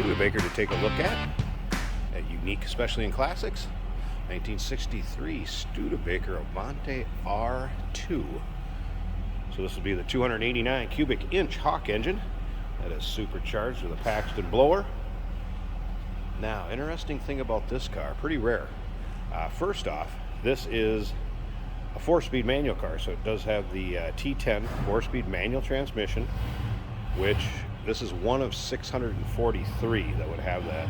Studebaker to take a look at unique, especially in classics. 1963 Studebaker Avanti R-2. So this will be the 289 cubic inch Hawk engine that is supercharged with a Paxton blower. Now, interesting thing about this car, pretty rare. First off, this is a 4-speed manual car, so it does have the T10 4-speed manual transmission, which this is one of 643 that would have that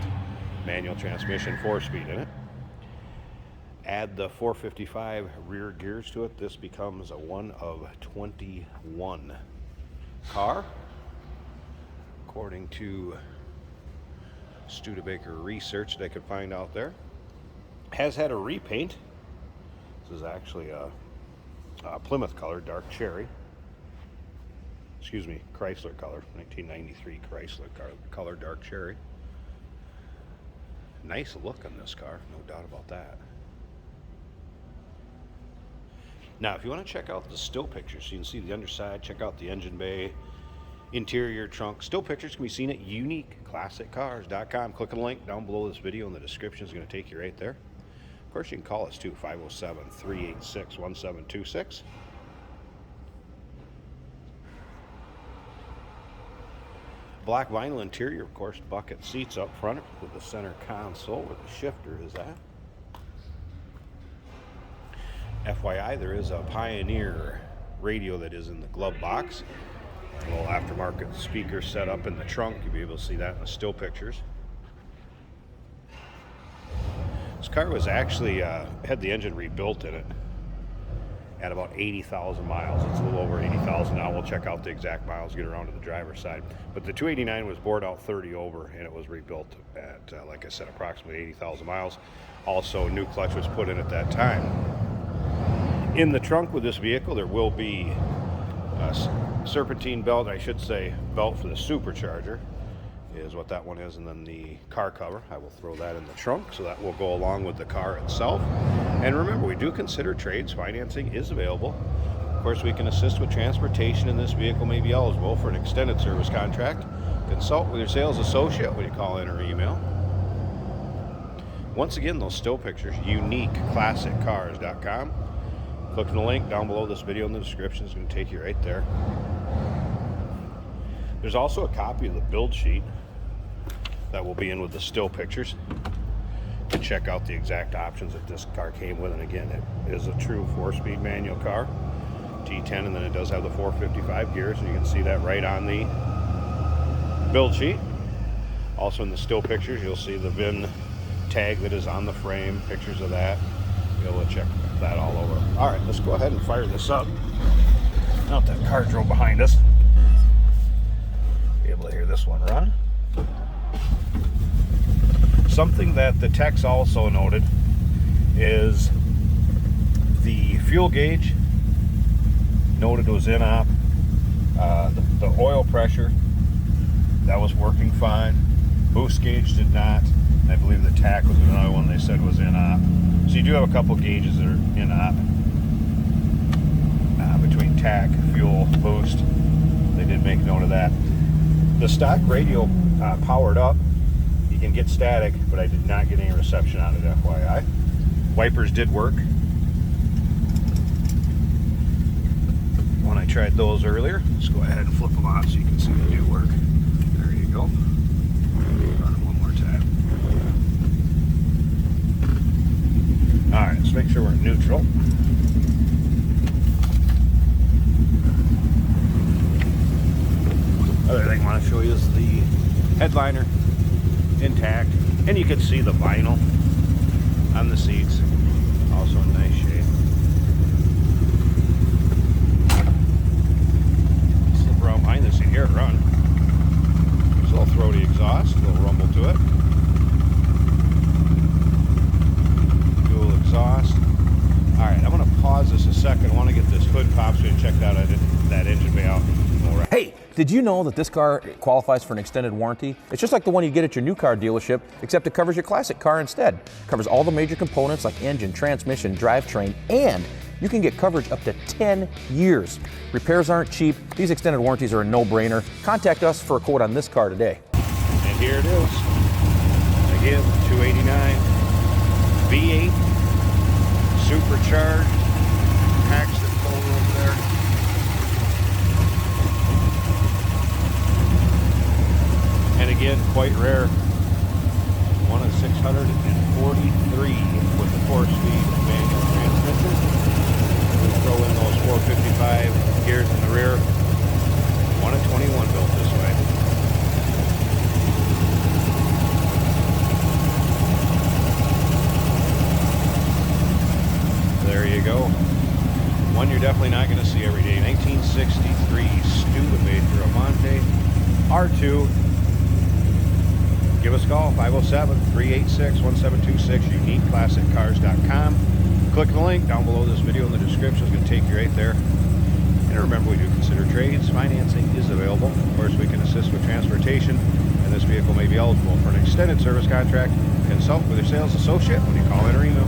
manual transmission 4-speed in it. Add the 455 rear gears to it, this becomes a 1 of 21 car, according to Studebaker research they could find out there. Has had a repaint. This is actually a Plymouth color, dark cherry. Excuse me, Chrysler color, 1993 Chrysler color, dark cherry. Nice look on this car, no doubt about that. Now, if you want to check out the still pictures, so you can see the underside, check out the engine bay, interior, trunk. Still pictures can be seen at uniqueclassiccars.com. Click on the link down below this video in the description. It's going to take you right there. Of course, you can call us too, 507-386-1726. Black vinyl interior, of course, bucket seats up front with the center console where the shifter is at. FYI, there is a Pioneer radio that is in the glove box. A little aftermarket speaker set up in the trunk. You'll be able to see that in the still pictures. This car was actually, had the engine rebuilt in it at about 80,000 miles. It's a little over 80,000 now. We'll check out the exact miles, get around to the driver's side. But the 289 was bored out 30 over, and it was rebuilt at, like I said, approximately 80,000 miles. Also, new clutch was put in at that time. In the trunk with this vehicle, there will be a serpentine belt, I should say belt for the supercharger is what that one is, and then the car cover. I will throw that in the trunk, so that will go along with the car itself. And remember, we do consider trades. Financing is available. Of course, we can assist with transportation, and this vehicle may be eligible for an extended service contract. Consult with your sales associate when you call in or email. Once again, those still pictures, uniqueclassiccars.com. Click on the link down below this video in the description. It's going to take you right there. There's also a copy of the build sheet that will be in with the still pictures to check out the exact options that this car came with. And again, it is a true 4-speed manual car, T10, and then it does have the 455 gears, and you can see that right on the build sheet. Also in the still pictures, you'll see the VIN tag that is on the frame, pictures of that. You'll be able to check that all over. All right, let's go ahead and fire this up. Now that car drove behind us. Be able to hear this one run. Something that the techs also noted is the fuel gauge noted was in op. The oil pressure, that was working fine. Boost gauge did not. I believe the tach was another one they said was in op. So you do have a couple gauges that are in op. Between tach, fuel, boost. They did make note of that. The stock radio powered up. You can get static, but I did not get any reception on it, FYI. Wipers did work when I tried those earlier. Let's go ahead and flip them on so you can see they do work. There you go. Run them one more time. All right, let's make sure we're in neutral. Other thing I want to show you is the headliner intact, and you can see the vinyl on the seats, also in nice shape. Slip around behind this and hear it run. There's a little throaty exhaust, a little rumble to it. Dual exhaust. All right, I'm going to pause this a second. I want to get this hood popped so you can check that engine bay out. Hey, did you know that this car qualifies for an extended warranty? It's just like the one you get at your new car dealership, except it covers your classic car instead. It covers all the major components like engine, transmission, drivetrain, and you can get coverage up to 10 years. Repairs aren't cheap. These extended warranties are a no-brainer. Contact us for a quote on this car today. And Here it is. Again, 289 V8 supercharged. Paxton pulled over there. And again, quite rare. One of 643 with the 4-speed manual transmission. We throw in those 455 gears in the rear. One of 21 built this way. There you go. One you're definitely not going to see every day. 1963 Studebaker Avanti R-2. Give us a call, 507-386-1726, uniqueclassiccars.com. Click the link down below this video in the description. It's going to take you right there. And remember, we do consider trades. Financing is available. Of course, we can assist with transportation, and this vehicle may be eligible for an extended service contract. Consult with your sales associate when you call in or email.